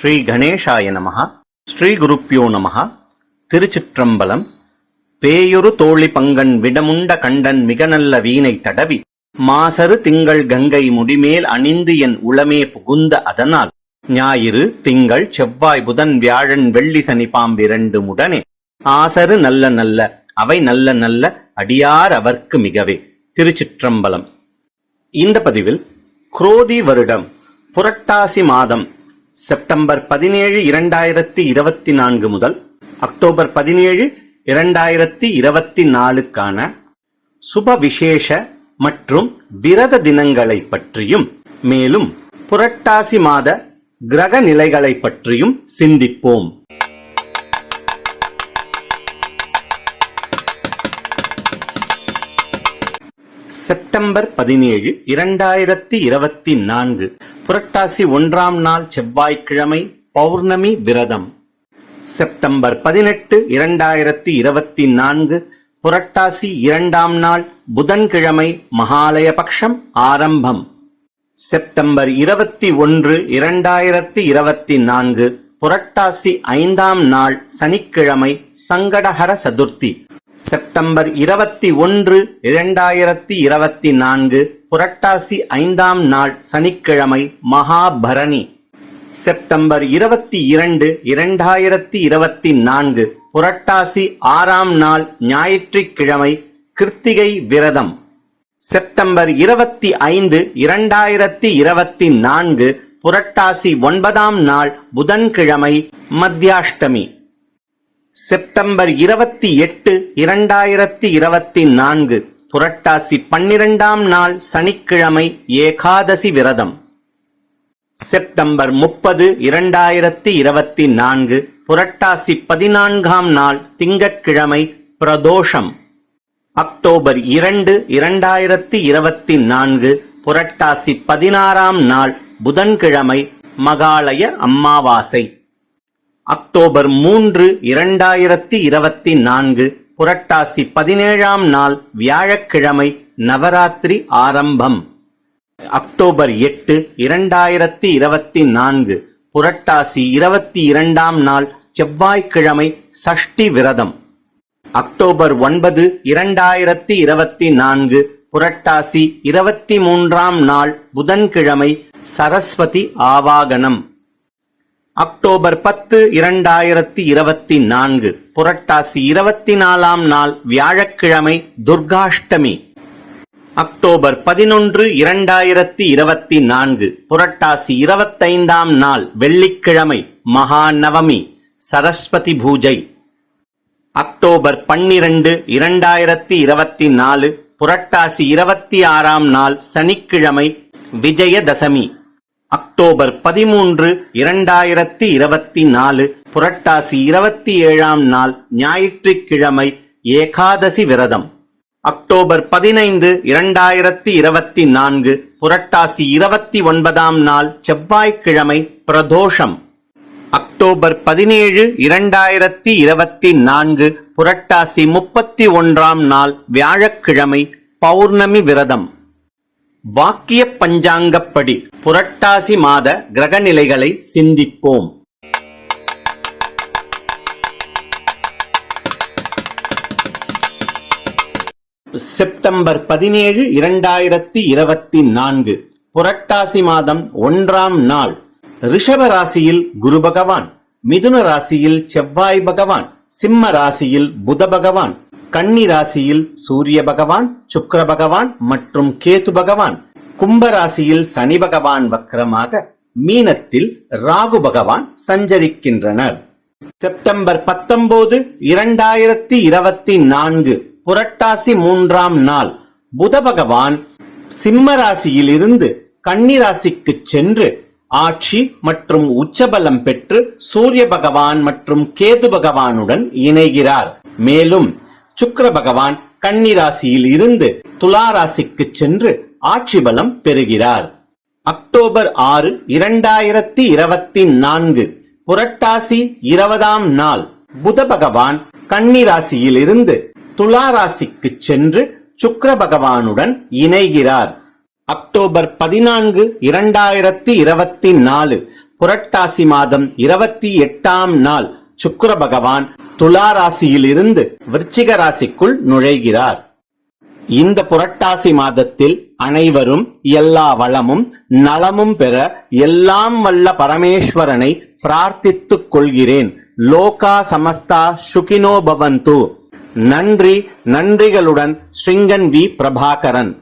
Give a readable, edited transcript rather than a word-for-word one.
ஸ்ரீ கணேசாய நமஹ. ஸ்ரீ குருப்பியோ நமஹ. திருச்சிற்றம்பலம். பேயொரு தோழி பங்கன் விடமுண்ட கண்டன் மிக நல்ல வீணை தடவி மாசரு திங்கள் கங்கை முடிமேல் அணிந்து என் உளமே புகுந்த அதனால் ஞாயிறு திங்கள் செவ்வாய் புதன் வியாழன் வெள்ளி சனி பாம்பிரண்டு முடனே ஆசரு நல்ல நல்ல அவை நல்ல நல்ல அடியார் அவர்க்கு மிகவே. திருச்சிற்றம்பலம். இந்த பதிவில் குரோதி வருடம் புரட்டாசி மாதம் செப்டம்பர் 17, 2024 முதல் அக்டோபர் 17, 2024க்கான சுப விசேஷ மற்றும் விரத தினங்களை பற்றியும் மேலும் புரட்டாசி மாத கிரக நிலைகளை பற்றியும் சிந்திப்போம். செப்டம்பர் 17, 2024 புரட்டாசி 1ஆம் நாள் செவ்வாய்க்கிழமை பௌர்ணமி விரதம். செப்டம்பர் 18, 2024 புரட்டாசி 2ஆம் நாள் புதன்கிழமை மகாலய பக்ஷம் ஆரம்பம். செப்டம்பர் 21, 2024 புரட்டாசி 5ஆம் நாள் சனிக்கிழமை சங்கடஹர சதுர்த்தி. செப்டம்பர் 21, 2024 புரட்டாசி 5ஆம் நாள் சனிக்கிழமை மகாபரணி. செப்டம்பர் 22, 2024 புரட்டாசி 6ஆம் நாள் ஞாயிற்றுக்கிழமை கிருத்திகை விரதம். செப்டம்பர் 25, 2024 புரட்டாசி 9ஆம் நாள் புதன்கிழமை மத்தியாஷ்டமி. செப்டம்பர் 28, 2024 புரட்டாசி 12ஆம் நாள் சனிக்கிழமை ஏகாதசி விரதம். செப்டம்பர் 30, 2024 புரட்டாசி 14ஆம் நாள் திங்கட்கிழமை பிரதோஷம். அக்டோபர் 2, 2024 புரட்டாசி 16ஆம் நாள் புதன்கிழமை மகாலய அமாவாசை. அக்டோபர் 3, 2024 புரட்டாசி 17ஆம் நாள் வியாழக்கிழமை நவராத்திரி ஆரம்பம். அக்டோபர் 8, 2024 புரட்டாசி 22ஆம் நாள் செவ்வாய்க்கிழமை சஷ்டி விரதம். அக்டோபர் 9, 2024 புரட்டாசி 23ஆம் நாள் புதன்கிழமை சரஸ்வதி ஆவாகனம். அக்டோபர் 10, 2024 புரட்டாசி 24ஆம் நாள் வியாழக்கிழமை துர்காஷ்டமி. அக்டோபர் 11, 2024 புரட்டாசி 25ஆம் நாள் வெள்ளிக்கிழமை மகாநவமி சரஸ்வதி பூஜை. அக்டோபர் 12, 2024 புரட்டாசி 26ஆம் நாள் சனிக்கிழமை விஜயதசமி. அக்டோபர் 13, 2024 புரட்டாசி 27ஆம் நாள் ஞாயிற்றுக்கிழமை ஏகாதசி விரதம். அக்டோபர் 15, 2024 புரட்டாசி 29ஆம் நாள் செவ்வாய்க்கிழமை பிரதோஷம். அக்டோபர் 17, 2024 புரட்டாசி 31ஆம் நாள் வியாழக்கிழமை பௌர்ணமி விரதம். வாக்கிய பஞ்சாங்கப்படி புரட்டாசி மாத கிரகநிலைகளை சிந்திப்போம். செப்டம்பர் 17, 2024 புரட்டாசி மாதம் 1ஆம் நாள் ரிஷப ராசியில் குரு பகவான், மிதுன ராசியில் செவ்வாய் பகவான், சிம்ம ராசியில் புத பகவான், கன்னி ராசியில் சூரிய பகவான், சுக்கிர பகவான் மற்றும் கேது பகவான், கும்ப ராசியில் சனி பகவான் வக்ரமாக, மீனத்தில் ராகு பகவான் சஞ்சரிக்கின்றனர். செப்டம்பர் 19, 2024 புரட்டாசி 3ஆம் நாள் புத பகவான் சிம்ம ராசியில் இருந்து கன்னி ராசிக்கு சென்று ஆட்சி மற்றும் உச்சபலம் பெற்று சூரிய பகவான் மற்றும் கேது பகவானுடன் இணைகிறார். மேலும் சுக்கிர பகவான் கன்னி ராசியில் இருந்து துலா ராசிக்கு சென்று ஆட்சி பலம் பெறுகிறார். அக்டோபர் 6, 2024 புரட்டாசி 20ஆம் நாள் புத பகவான் கன்னி ராசியில் இருந்து துலா ராசிக்கு சென்று சுக்கிர பகவானுடன் இணைகிறார். அக்டோபர் 14, 2024 புரட்டாசி மாதம் 28ஆம் நாள் சுக்கிர பகவான் துலா ராசியிலிருந்து விருச்சிக ராசிக்குள் நுழைகிறார். இந்த புரட்டாசி மாதத்தில் அனைவரும் எல்லா வளமும் நலமும் பெற எல்லாம் வல்ல பரமேஸ்வரனை பிரார்த்தித்துக் கொள்கிறேன். லோகா சமஸ்தா சுகினோ பவந்து. நன்றி. நன்றிகளுடன் ஸ்ரிங்கன் வி. பிரபாகரன்.